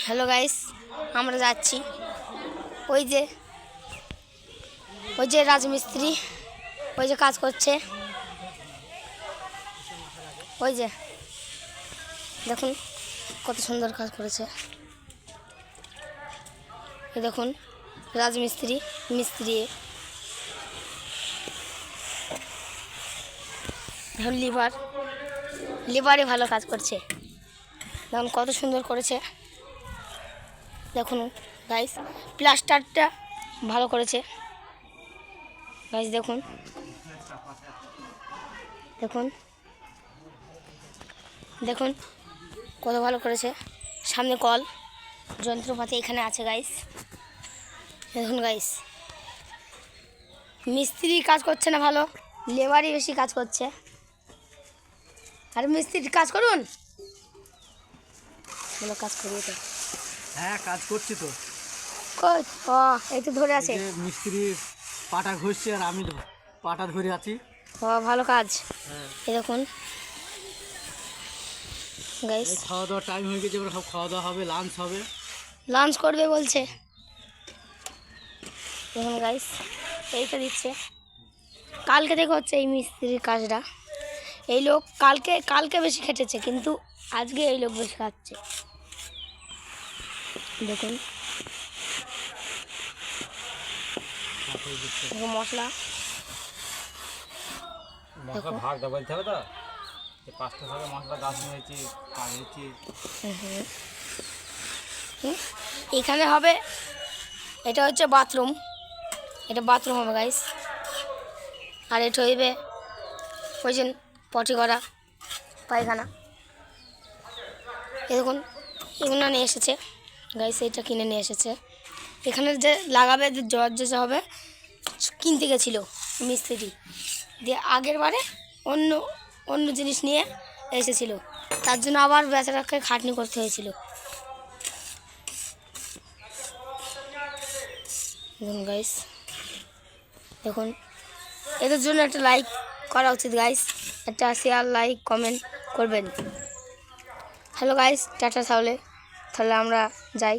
Hello guys, আমরা যাচ্ছি ওই যে রাজমিস্ত্রি ওই যে কাজ করছে, ওই যে দেখুন কত সুন্দর কাজ করেছে। এই দেখুন রাজমিস্ত্রি দেখুন লিভারে ভালো কাজ করছে। দেখুন কত সুন্দর করেছে। দেখুন গাইস প্লাস্টারটা ভালো করেছে গাইস। দেখুন দেখুন দেখুন কত ভালো করেছে। সামনে কল যন্ত্রপাতি এখানে আছে গাইস। দেখুন গাইস মিস্ত্রি কাজ করছে না ভালো, লেবারই বেশি কাজ করছে। আর মিস্ত্রি কাজ করুন, ভালো কাজ করিয়ে তো। হ্যাঁ কাজ করছি তো। কই এই তো ধরে আছে মিস্ত্রি পাটা ঘষছে আর আমি পাটা ধরে আছি। ভালো কাজ। হ্যাঁ এই দেখুন গাইস খাওয়া দাওয়ার টাইম হয়ে গেছে, সব খাওয়া দাওয়া হবে, লাঞ্চ করবে বলছে। দেখুন গাইস এইটা দিচ্ছে। কালকে থেকে হচ্ছে এই মিস্ত্রির কাজটা। এই লোক কালকে বেশি খেটেছে, কিন্তু আজকে এই লোক বেশি খাচ্ছে। দেখুন মশলা ভাগ দেওয়া বলতে হবে তো, 5টা ভাগে মশলা গাছ নিয়েছি কাটছি। এখানে হবে, এটা হচ্ছে বাথরুম, এটা বাথরুম হবে গাইস। আর এটা হইবে ওই যে পটি করা পায়খানা। এই দেখুন এগুলো নিয়ে এসেছে গাইস, এইটা কিনে নিয়ে এসেছে। এখানে যে লাগাবে, যে জ্বর যে হবে কিনতে গেছিলো মিস্ত্রি দিয়ে, আগের বারে অন্য জিনিস নিয়ে এসেছিল, তার জন্য আবার বেচারাকে খাটনি করতে হয়েছিল। দেখুন গাইস, দেখুন এদের জন্য একটা লাইক করা উচিত গাইস, একটা শেয়ার লাইক কমেন্ট করবেন। Hello guys, tata. তাহলে আমরা যাই।